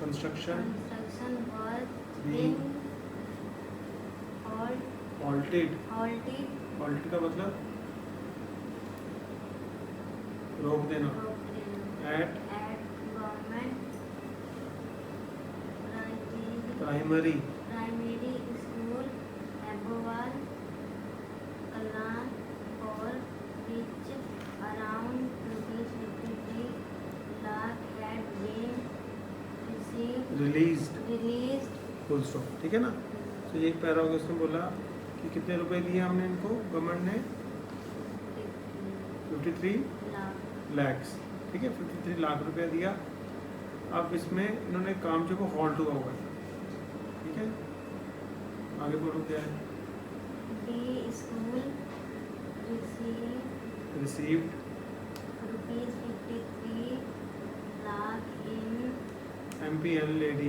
Construction was being being halted halted का मतलब रोक देना at government primary primary school Abowal Kalan for which around rupees 53 lakh had been released released full stop. ठीक है ना। तो ये एक पैरा होगा, उसने बोला कि कितने रुपए दिए हमने इनको, गवर्नमेंट ने 53 lakhs। ठीक है, 53 लाख रुपया दिया। अब इसमें इन्होंने काम जो को हॉल्ट हुआ हुआ है। ठीक है, आगे बोलो क्या है। The school received rupees 53 lakh in MPLAD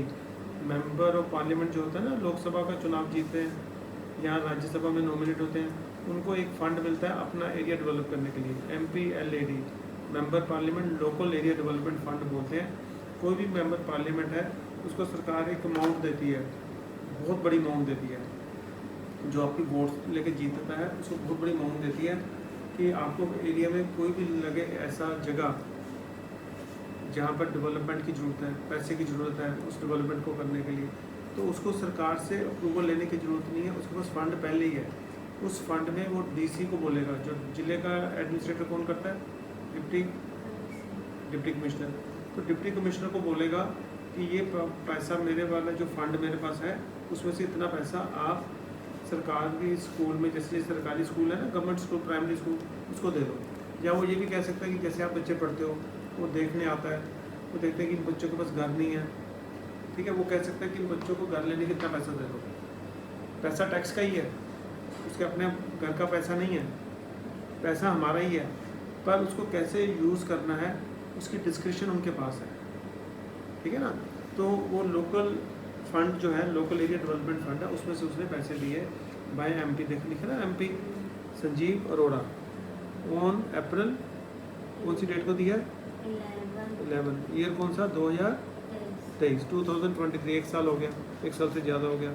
member of parliament जो होता है ना, लोकसभा का चुनाव जीतते हैं, यहाँ राज्यसभा में नॉमिनेट होते हैं, उनको एक फंड मिलता है अपना एरिया डेवलप करने के लिए। MPLAD member parliament local area development fund बोलते हैं। कोई भी मेंबर पार्लियामेंट है उसको सरकार एक अमाउंट देती है, बहुत बड़ी अमाउंट देती है। जो आपकी वोट लेके जीतता है उसको बहुत बड़ी अमाउंट देती है कि आपको एरिया में कोई भी लगे ऐसा जगह जहाँ पर डेवलपमेंट की ज़रूरत है, पैसे की ज़रूरत है उस डेवलपमेंट को करने के लिए, तो उसको सरकार से अप्रूवल लेने की ज़रूरत नहीं है, उसके पास फंड पहले ही है। उस फंड में वो DC को बोलेगा, जो ज़िले का एडमिनिस्ट्रेटर कौन करता है, डिप्टी कमिश्नर। तो डिप्टी कमिश्नर को बोलेगा कि ये पैसा मेरे वाला जो फंड मेरे पास है उसमें से इतना पैसा आप सरकारी स्कूल में, जैसे सरकारी स्कूल है ना, गवर्नमेंट स्कूल, प्राइमरी स्कूल, उसको दे दो। या वो ये भी कह सकता है कि जैसे आप बच्चे पढ़ते हो, वो देखने आता है, वो देखते हैं कि इन बच्चों के पास घर नहीं है। ठीक है, वो कह सकता है कि इन बच्चों को घर लेने के इतना पैसा दे दो। पैसा टैक्स का ही है, उसके अपने घर का पैसा नहीं है, पैसा हमारा ही है, पर उसको कैसे यूज़ करना है उसकी डिस्क्रिप्शन उनके पास है। ठीक है ना। तो वो लोकल फंड जो है, लोकल एरिया डेवलपमेंट फंड है, उसमें से उसने पैसे लिए बाय MP। देख लिखा ना, MP Sanjeev Arora on April, कौन सी डेट को दिया, 11 ईयर कौन सा, 2023 2023, एक साल हो गया, एक साल से ज़्यादा हो गया।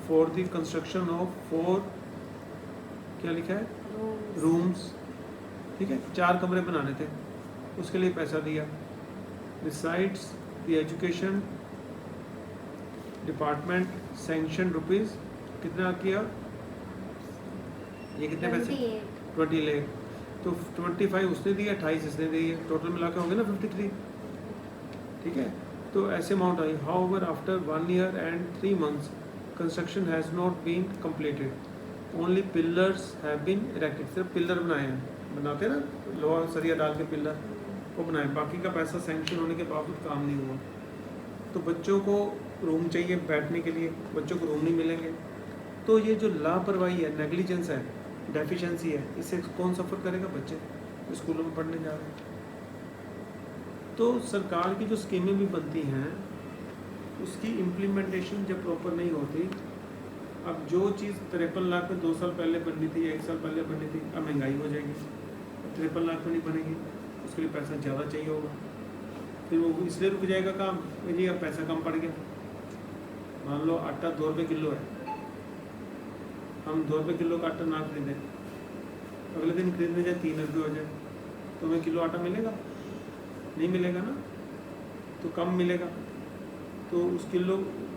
फॉर द कंस्ट्रक्शन ऑफ 4 क्या लिखा है, रूम्स। ठीक है, 4 कमरे बनाने थे, उसके लिए पैसा दिया। Besides the education department sanction rupees कितना किया, ये कितने पैसे, 20 लाख। तो 25 उसने दिया, 28 इसने दिए, टोटल मिला के होंगे ना 53। ठीक है, तो ऐसे अमाउंट आई। However after 1 year and 3 months construction has not been completed, only pillars have been erected. सिर्फ पिलर बनाए हैं, बनाते ना लोहा सरिया डाल के पिलर, वो बनाए, बाकी का पैसा सैंक्शन होने के बावजूद काम नहीं हुआ। तो बच्चों को रूम चाहिए बैठने के लिए, बच्चों को रूम नहीं मिलेंगे। तो ये जो लापरवाही है, नेग्लिजेंस है, डेफिशिएंसी है, इससे कौन सफ़र करेगा, बच्चे स्कूलों में पढ़ने जा रहे हैं। तो सरकार की जो स्कीमें भी बनती हैं उसकी इम्प्लीमेंटेशन जब प्रॉपर नहीं होती, अब जो चीज़ 53 लाख में 2 साल पहले बननी थी, 1 साल पहले बननी थी, अब महंगाई हो जाएगी, 53 लाख में नहीं बनेगी, उसके लिए पैसा ज़्यादा चाहिए होगा, फिर वो इसलिए रुक जाएगा काम, जी अब पैसा कम पड़ गया। मान लो आटा 2 रुपये किलो है, हम 2 रुपये किलो का आटा ना खरीदें, अगले दिन खरीदने जाए 3 रुपये हो जाए, तो हमें किलो आटा मिलेगा, नहीं मिलेगा ना, तो कम मिलेगा। तो उस किलो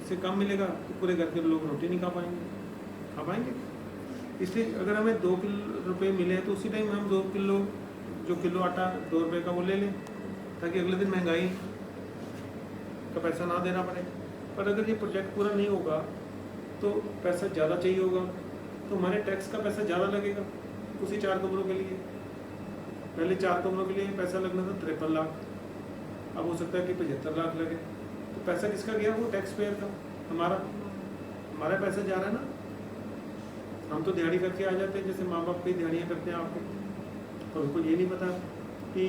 से कम मिलेगा तो पूरे घर के लोग रोटी नहीं खा पाएंगे। इसलिए अगर हमें 2 रुपये मिले तो उसी टाइम हम 2 किलो जो किलो आटा 2 रुपये का वो ले लें, ताकि अगले दिन महंगाई का पैसा ना देना पड़े। पर अगर ये प्रोजेक्ट पूरा नहीं होगा तो पैसा ज़्यादा चाहिए होगा, तो हमारे टैक्स का पैसा ज़्यादा लगेगा उसी 4 कमरों के लिए। पहले 4 कमरों के लिए पैसा लगना था 53 लाख, अब हो सकता है कि 75 लाख लगे। तो पैसा किसका गया, वो टैक्स पेयर का, हमारा पैसा जा रहा है ना। हम तो दिहाड़ी करके आ जाते हैं, जैसे माँ बाप की दिहाड़ियाँ करते हैं आपके, और उनको ये नहीं पता कि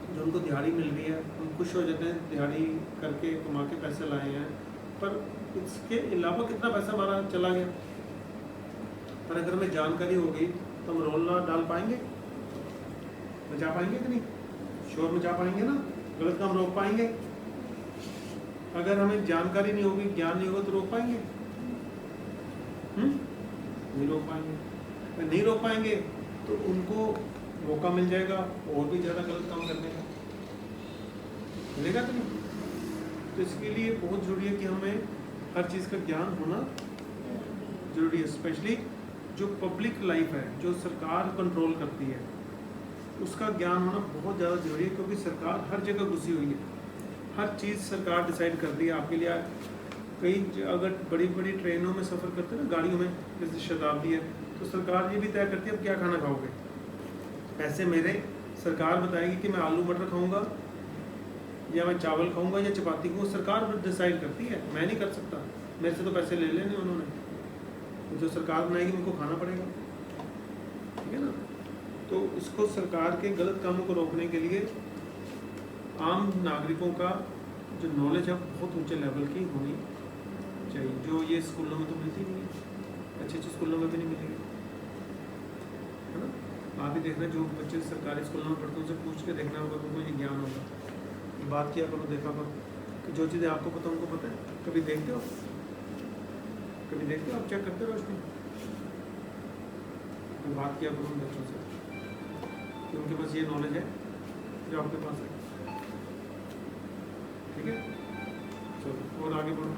जो उनको दिहाड़ी मिल रही है हम खुश हो जाते हैं, दिहाड़ी करके कमा के पैसे लाए हैं, पर इसके अलावा कितना पैसा हमारा चला गया। पर अगर हमें जानकारी होगी तो हम रोल ना डाल पाएंगे, बचा पाएंगे कि नहीं, शोर मचा पाएंगे ना, गलत काम रोक पाएंगे। अगर हमें जानकारी नहीं होगी, ज्ञान नहीं होगा तो रोक पाएंगे? नहीं रोक पाएंगे। अगर नहीं रोक पाएंगे तो उनको मौका मिल जाएगा और भी ज़्यादा गलत काम करने का, मिलेगा कि नहीं? तो इसके लिए बहुत ज़रूरी है कि हमें हर चीज़ का ज्ञान होना ज़रूरी है। स्पेशली जो पब्लिक लाइफ है, जो सरकार कंट्रोल करती है, उसका ज्ञान होना बहुत ज़्यादा ज़रूरी है, क्योंकि सरकार हर जगह घुसी हुई है। हर चीज़ सरकार डिसाइड कर रही है आपके लिए। कई अगर बड़ी बड़ी ट्रेनों में सफ़र करते हैं ना, गाड़ियों में, जैसे शताब्दी है, तो सरकार ये भी तय करती है अब क्या खाना खाओगे। ऐसे मेरे सरकार बताएगी कि मैं आलू मटर खाऊंगा या मैं चावल खाऊंगा या चपाती खाऊंगा, सरकार डिसाइड करती है, मैं नहीं कर सकता। मेरे से तो पैसे ले लेने उन्होंने, जो सरकार बनाएगी उनको खाना पड़ेगा, ठीक है ना। तो इसको सरकार के गलत कामों को रोकने के लिए आम नागरिकों का जो नॉलेज है बहुत ऊंचे लेवल की होनी चाहिए, जो ये स्कूलों में तो मिलती नहीं है, अच्छे अच्छे स्कूलों में भी नहीं मिलेगी, है ना। आप ही देखना, जो बच्चे सरकारी स्कूलों में पढ़ते हैं उनसे पूछ के देखना होगा, उनको ये ज्ञान होगा। बात किया करो, देखा करो कि जो चीज़ें आपको पता उनको पता है। कभी देखते हो, कभी देखते हो, आप चेक करते हो उसमें, तो बात किया करो उन बच्चों से कि उनके पास ये नॉलेज है जो आपके पास है, ठीक है। चलो और आगे बढ़ो,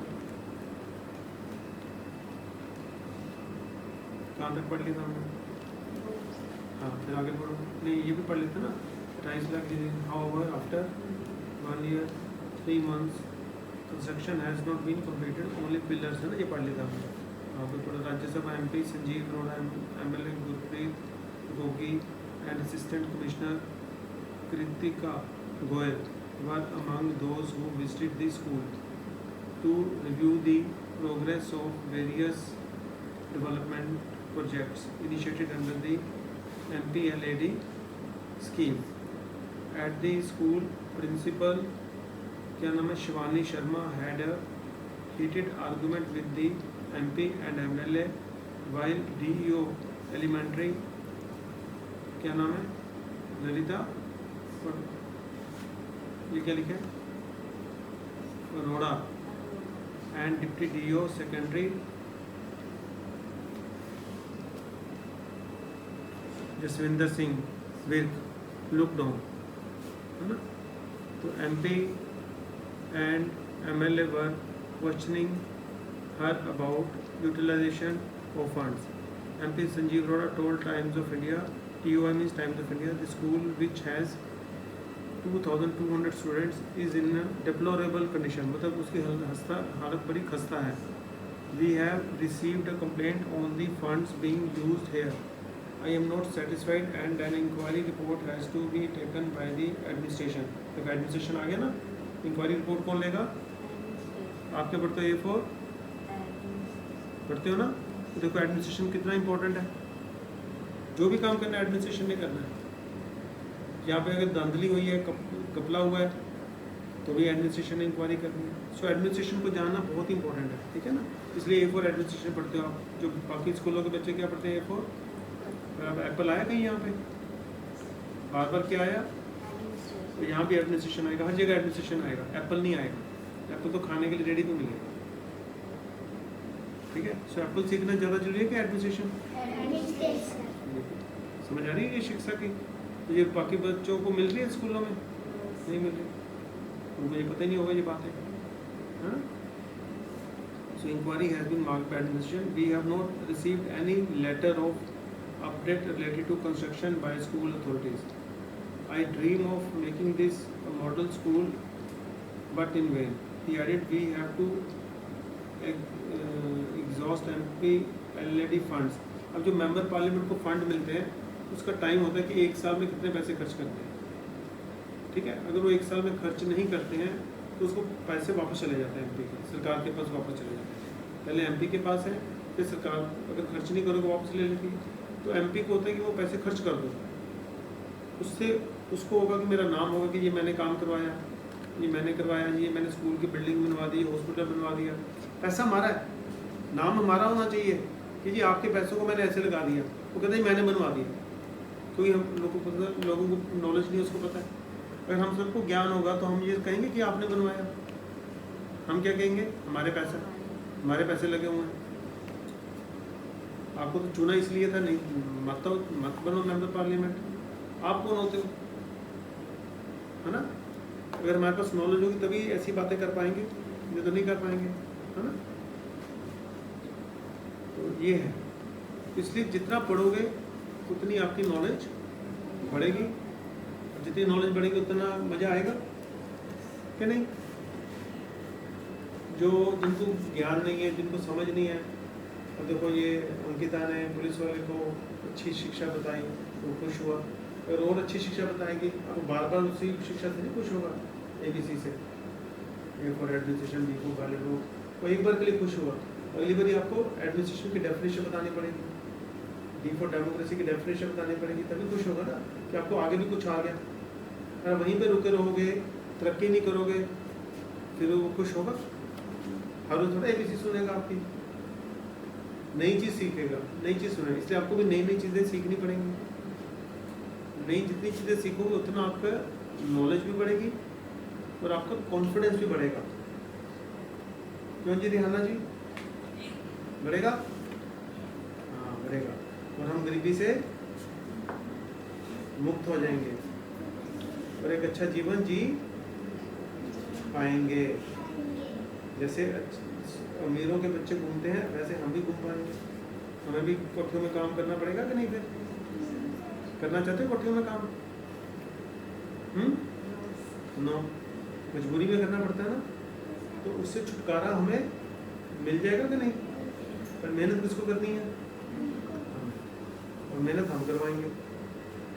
कहाँ तक पढ़ लिया हमने? हाँ, फिर आगे बढ़ो। नहीं, ये भी पढ़ लेते ना, 2.5 lakh. However after 1 year 3 months construction has not been completed, only pillars, है ना, ये पढ़ लेता हमने। हाँ, फिर थोड़ा Rajya Sabha MP Sanjeev Arora, MLA Gurpreet Gogi and assistant commissioner Kritika Goyal were among those who visited the school to review the progress of various development projects initiated under the MPLAD scheme. At the school, principal क्या नाम है, Shivani Sharma had a heated argument with the MP and MLA while DEO elementary क्या नाम है, ललिता, ये क्या लिखा है, Arora and deputy DEO secondary Jasvinder Singh Virk look down, है ना। तो MP and MLA were questioning her about utilization of funds. MP Sanjeev Arora told Times of India, TOI means Times of India, the school which has 2,200 students is in a deplorable condition, मतलब उसकी हालत बड़ी खस्ता है. We have received a complaint on the funds being used here. I am not satisfied and an inquiry report has to be taken by the administration. तो administration आ गया ना, inquiry report कौन लेगा? आप क्या पढ़ते हो, A4 पढ़ते हो ना। तो देखो एडमिनिस्ट्रेशन कितना इंपॉर्टेंट है, जो भी काम करना है एडमिनिस्ट्रेशन ने करना है। यहाँ पे अगर धांधली हुई है, कपला हुआ है, तो भी एडमिनिस्ट्रेशन ने इंक्वायरी करनी है। सो एडमिनिस्ट्रेशन को जानना बहुत इंपॉर्टेंट है, ठीक है ना। इसलिए A4 एडमिनिस्ट्रेशन पढ़ते हो आप। जो बाकी स्कूलों के बच्चे क्या पढ़ते हैं, A4। अब एप्पल आया कहीं यहाँ पे, बार बार क्या आया, तो यहाँ भी एडमिनिस्ट्रेशन आएगा, हर जगह एडमिनिस्ट्रेशन आएगा, एप्पल नहीं आएगा। एप्पल तो खाने के लिए रेडी तो मिलेगा, ठीक है। सो एप्पल सीखना ज़्यादा जरूरी है कि एडमिनिस्ट्रेशन? समझ आ रही है ये शिक्षा की? तो ये बाकी बच्चों को मिल रही है स्कूलों में? नहीं मिल रही, उनको ये पता ही नहीं होगा ये बातें, है ना। So inquiry has been marked by administration. We have not received any letter of update related to construction by school authorities. I dream of making this a model school, but in vain. He added, we have to exhaust MPLAD funds. अब जो member parliament को fund मिलते हैं, उसका time होता है कि 1 साल में कितने पैसे खर्च करते हैं, ठीक है। अगर वो 1 साल में खर्च नहीं करते हैं तो उसको पैसे वापस चले जाते हैं, MP के सरकार के पास वापस चले जाते हैं। पहले MP के पास है, फिर सरकार अगर खर्च नहीं करोगे वापस ले लेती है। तो MP को होता है कि वो पैसे खर्च कर दो, उससे उसको होगा कि मेरा नाम होगा कि ये मैंने काम करवाया, ये मैंने करवाया, ये मैंने स्कूल की बिल्डिंग बनवा दी, हॉस्पिटल बनवा दिया, पैसा हमारा है, नाम हमारा होना चाहिए कि जी आपके पैसों को मैंने ऐसे लगा दिया। वो कहते हैं मैंने बनवा दिया, क्योंकि हम लोगों को नॉलेज नहीं, उसको पता है। अगर हम सबको ज्ञान होगा तो हम ये कहेंगे कि आपने बनवाया, हम क्या कहेंगे? हमारे पैसा, हमारे पैसे लगे हुए हैं। आपको तो चुना इसलिए था, नहीं मत बनो मेंबर पार्लियामेंट। आप कौन होते हो, है ना? अगर हमारे पास नॉलेज होगी तभी ऐसी बातें कर पाएंगे, ये तो नहीं कर पाएंगे, है ना? तो ये है, इसलिए जितना पढ़ोगे उतनी आपकी नॉलेज बढ़ेगी, जितनी नॉलेज बढ़ेगी उतना मज़ा आएगा कि नहीं? जिनको ज्ञान नहीं है, जिनको समझ नहीं है, और देखो ये अंकिता ने पुलिस वाले को अच्छी शिक्षा बताई, वो खुश हुआ। अगर और अच्छी शिक्षा बताएंगे, आपको बार बार उसी शिक्षा से नहीं खुश होगा। ABC से A फॉर एडमिनिस्ट्रेशन, B को वाले को, वो एक बार के लिए खुश हुआ, अगली बार आपको एडमिनिस्ट्रेशन की डेफिनेशन बतानी पड़ेगी, D फॉर डेमोक्रेसी की डेफिनेशन बतानी पड़ेगी, तभी खुश होगा ना कि आपको आगे भी कुछ आ गया। अगर वहीं पे रुके रहोगे, तरक्की नहीं करोगे, फिर वो खुश होगा? हर रोज थोड़ा ABC सुनेगा, आपकी नई चीज़ सीखेगा, नई चीज़ सुनेगा। इसलिए आपको भी नई नई चीज़ें सीखनी पड़ेंगी। नई जितनी चीज़ें सीखोगे उतना आपका नॉलेज भी बढ़ेगी और आपका कॉन्फिडेंस भी बढ़ेगा। क्यों जी रिहाना जी, बढ़ेगा? हाँ बढ़ेगा, और हम गरीबी से मुक्त हो जाएंगे और एक अच्छा जीवन जी पाएंगे। जैसे अमीरों के बच्चे घूमते हैं वैसे हम भी घूम पाएंगे। हमें भी कोठियों में काम करना पड़ेगा कि नहीं? फिर करना चाहते हो कोठियों में काम? नो, मजबूरी में करना पड़ता है ना, तो उससे छुटकारा हमें मिल जाएगा कि नहीं? पर मेहनत किसको करनी है? और मेहनत हम करवाएंगे,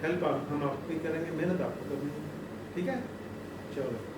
हेल्प हम आपको करेंगे, मेहनत आपको करनी है। ठीक है, चलो।